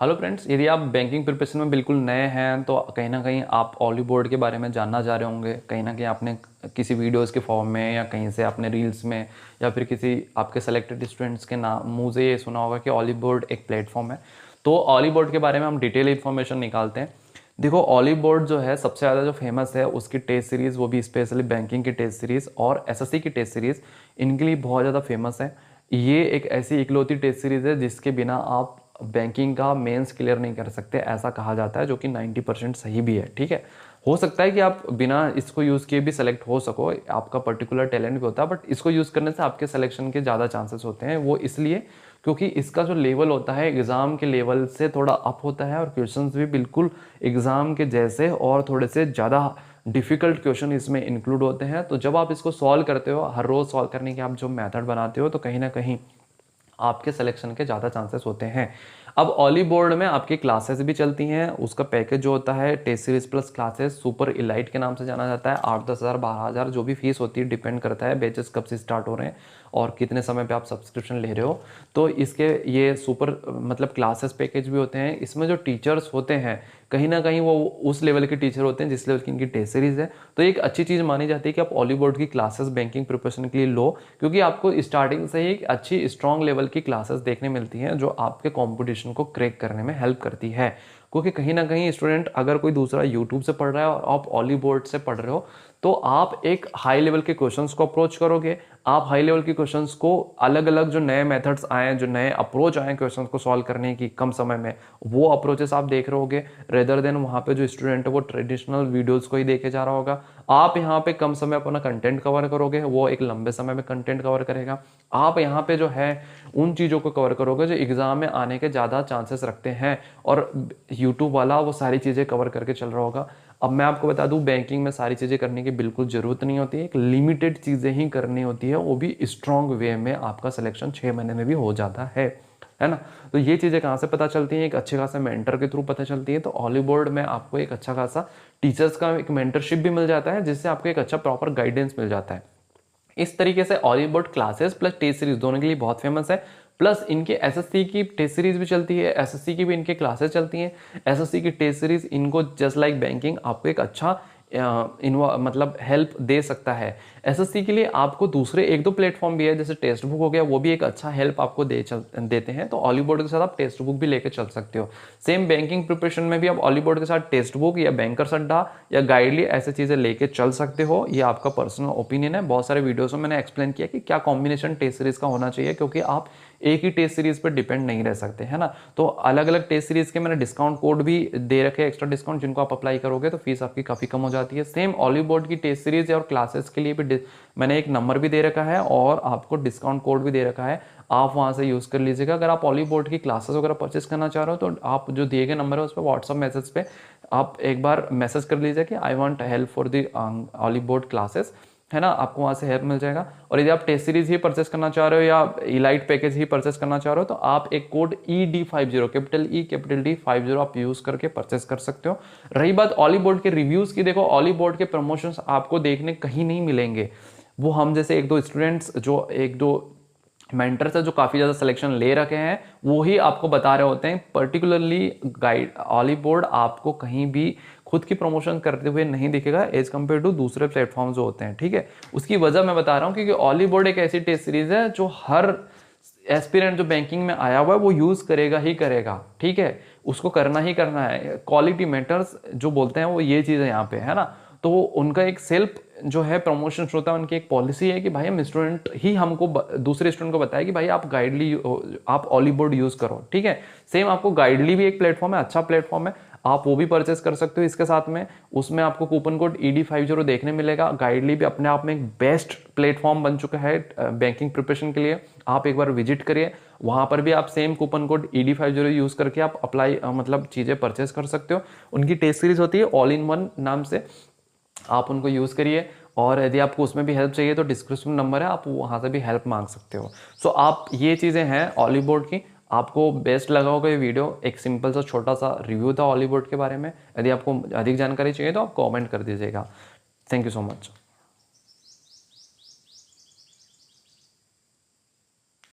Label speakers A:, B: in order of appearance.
A: Hello friends, यदि आप banking preparation में बिल्कुल नए हैं तो कहीं ना कहीं आप ऑली बोर्ड के बारे में जानना चाह रहे होंगे। कहीं ना कहीं आपने किसी वीडियोस के फॉर्म में या कहीं से आपने रील्स में या फिर किसी आपके सेलेक्टेड स्टूडेंट्स के नाम मुँह से ये सुना होगा कि ऑली बोर्ड एक प्लेटफॉर्म है। तो ऑली बोर्ड के बारे में हम डिटेल इन्फॉर्मेशन निकालते हैं। देखो, ऑली बोर्ड जो है सबसे ज़्यादा जो फेमस है उसकी टेस्ट सीरीज़, वो भी स्पेशली बैंकिंग की टेस्ट सीरीज़ और एसएससी की टेस्ट सीरीज़ इनके लिए बहुत ज़्यादा फेमस है। ये एक ऐसी इकलौती टेस्ट सीरीज़ है जिसके बिना आप बैंकिंग का मेंस क्लियर नहीं कर सकते, ऐसा कहा जाता है, जो कि 90% सही भी है। ठीक है, हो सकता है कि आप बिना इसको यूज़ किए भी सेलेक्ट हो सको, आपका पर्टिकुलर टैलेंट भी होता है, बट इसको यूज़ करने से आपके सिलेक्शन के ज़्यादा चांसेस होते हैं। वो इसलिए क्योंकि इसका जो लेवल होता है एग्ज़ाम के लेवल से थोड़ा अप होता है और क्वेश्चंस भी बिल्कुल एग्ज़ाम के जैसे और थोड़े से ज़्यादा डिफ़िकल्ट क्वेश्चन इसमें इंक्लूड होते हैं। तो जब आप इसको सॉल्व करते हो, हर रोज़ सॉल्व करने के आप जो मेथड बनाते हो, तो कहीं ना कहीं आपके सिलेक्शन के ज़्यादा चांसेस होते हैं। अब ऑली बोर्ड में आपकी क्लासेस भी चलती हैं। उसका पैकेज जो होता है test series plus classes super elite के नाम से जाना जाता है। 8-10 हज़ार 12 हज़ार जो भी फीस होती है, डिपेंड करता है बैचेस कब से स्टार्ट हो रहे हैं और कितने समय पे आप सब्सक्रिप्शन ले रहे हो। तो इसके ये सुपर मतलब क्लासेस पैकेज भी होते हैं। इसमें जो टीचर्स होते हैं कहीं ना कहीं वो उस लेवल के टीचर होते हैं जिस लेवल की इनकी टेस्ट सीरीज है। तो एक अच्छी चीज़ मानी जाती है कि आप ऑली बोर्ड की क्लासेस बैंकिंग प्रिपरेशन के लिए लो, क्योंकि आपको स्टार्टिंग से ही एक अच्छी स्ट्रॉन्ग लेवल की क्लासेस देखने मिलती हैं जो आपके कंपटीशन को क्रैक करने में हेल्प करती है। क्योंकि कहीं ना कहीं स्टूडेंट अगर कोई दूसरा यूट्यूब से पढ़ रहा है और आप ऑली बोर्ड से पढ़ रहे हो, तो आप एक हाई लेवल के क्वेश्चंस को अप्रोच करोगे। आप हाई लेवल के क्वेश्चंस को अलग अलग जो नए मेथड्स आए, जो नए अप्रोच आए क्वेश्चंस को सॉल्व करने की कम समय में, वो अप्रोचेस आप देख रहे होगे रेदर देन वहाँ पे जो स्टूडेंट है वो ट्रेडिशनल वीडियोस को ही देखे जा रहा होगा। आप यहाँ पे कम समय अपना कंटेंट कवर करोगे, वो एक लंबे समय में कंटेंट कवर करेगा। आप यहाँ पे जो है उन चीज़ों को कवर करोगे जो एग्जाम में आने के ज़्यादा चांसेस रखते हैं, और यूट्यूब वाला वो सारी चीज़ें कवर करके चल रहा होगा। अब मैं आपको बता दूं, बैंकिंग में सारी चीज़ें करने की बिल्कुल ज़रूरत नहीं होती है। एक लिमिटेड चीज़ें ही करनी होती है, वो भी स्ट्रॉन्ग वे में आपका सिलेक्शन 6 महीने में भी हो जाता है ना। तो ये चीज़ें कहाँ से पता चलती हैं? एक अच्छे खासा मेंटर के थ्रू पता चलती है। तो ऑली बोर्ड में आपको एक अच्छा खासा टीचर्स का एक मेंटरशिप भी मिल जाता है, जिससे आपको एक अच्छा प्रॉपर गाइडेंस मिल जाता है। इस तरीके से ऑली board classes plus test series दोनों के लिए बहुत फेमस है। प्लस इनके एसएससी की टेस्ट सीरीज भी चलती है, एसएससी की भी इनके क्लासेस चलती हैं। एसएससी की टेस्ट सीरीज इनको जस्ट लाइक बैंकिंग आपको एक अच्छा मतलब हेल्प दे सकता है। एसएससी के लिए आपको दूसरे एक दो प्लेटफॉर्म भी है, जैसे टेक्स्ट बुक हो गया, वो भी एक अच्छा हेल्प आपको देते हैं। तो ऑली बोर्ड के साथ आप टेक्स्ट बुक भी लेके चल सकते हो। सेम बैंकिंग प्रिपरेशन में भी आप ऑली बोर्ड के साथ टेक्स्ट बुक या बैंकर्स अड्डा या गाइडली ऐसे चीज़ें लेके चल सकते हो। ये आपका पर्सनल ओपिनियन है। बहुत सारे वीडियोस में मैंने एक्सप्लेन किया कि क्या कॉम्बिनेशन टेस्ट सीरीज का होना चाहिए, क्योंकि आप एक ही टेस्ट सीरीज पर डिपेंड नहीं रह सकते, है ना। तो अलग अलग टेस्ट सीरीज के मैंने डिस्काउंट कोड भी दे रखे, एक्स्ट्रा डिस्काउंट, जिनको आप अप्लाई करोगे तो फीस आपकी काफ़ी कम हो जाती है। सेम ऑली बोर्ड की टेस्ट सीरीज और क्लासेस के लिए भी मैंने एक नंबर भी दे रखा है और आपको डिस्काउंट कोड भी दे रखा है, आप वहां से यूज़ कर लीजिएगा। अगर आप ऑली बोर्ड की क्लासेस वगैरह परचेस करना चाह रहे हो तो आप जो दिए गए नंबर है उस पर व्हाट्सअप मैसेज पे आप एक बार मैसेज कर लीजिए कि I want help for the olly board classes, है ना। आपको वहाँ से हेल्प मिल जाएगा। और यदि आप टेस्ट सीरीज ही परचेस करना चाह रहे हो या इलाइट पैकेज ही परचेस करना चाह रहे हो, तो आप एक code ED50 capital E capital D50 आप यूज करके परचेस कर सकते हो। रही बात ऑली बोर्ड के रिव्यूज की, देखो ऑली बोर्ड के प्रमोशंस आपको देखने कहीं नहीं मिलेंगे। वो हम जैसे एक दो स्टूडेंट्स, जो एक दो मेंटर्स है जो काफ़ी ज़्यादा सिलेक्शन ले रखे हैं, वो ही आपको बता रहे होते हैं। पर्टिकुलरली गाइड ऑली बोर्ड आपको कहीं भी खुद की प्रमोशन करते हुए नहीं दिखेगा एज कम्पेयर टू दूसरे प्लेटफॉर्म जो होते हैं। ठीक है, उसकी वजह मैं बता रहा हूँ क्योंकि ऑली बोर्ड एक ऐसी टेस्ट सीरीज है जो हर एस्पिरेंट जो बैंकिंग में आया हुआ है वो यूज करेगा ही करेगा। ठीक है, उसको करना ही करना है। क्वालिटी मैटर्स जो बोलते हैं वो ये चीज़ है यहाँ पे, है ना। तो उनका एक सेल्फ जो है प्रमोशन होता है, उनकी एक पॉलिसी है कि भाई हम स्टूडेंट ही हमको दूसरे स्टूडेंट को बताया कि भाई आप गाइडली आप ऑली बोर्ड यूज करो। ठीक है, सेम आपको गाइडली भी एक प्लेटफॉर्म है, अच्छा प्लेटफॉर्म है, आप वो भी परचेस कर सकते हो इसके साथ में। उसमें आपको कूपन कोड ED50 देखने मिलेगा। गाइडली भी अपने आप में एक बेस्ट प्लेटफॉर्म बन चुका है बैंकिंग प्रिपरेशन के लिए। आप एक बार विजिट करिए, वहां पर भी आप same coupon code ED50 use करके आप अप्लाई मतलब चीजें परचेस कर सकते हो। उनकी टेस्ट सीरीज होती है ऑल इन वन नाम से, आप उनको यूज़ करिए। और यदि आपको उसमें भी हेल्प चाहिए तो डिस्क्रिप्शन नंबर है, आप वहाँ से भी हेल्प मांग सकते हो। सो आप ये चीज़ें हैं ऑली बोर्ड की। आपको बेस्ट लगा होगा ये वीडियो, एक सिंपल सा छोटा सा रिव्यू था ऑली बोर्ड के बारे में। यदि आपको अधिक जानकारी चाहिए तो आप कमेंट कर दीजिएगा। Thank you so much.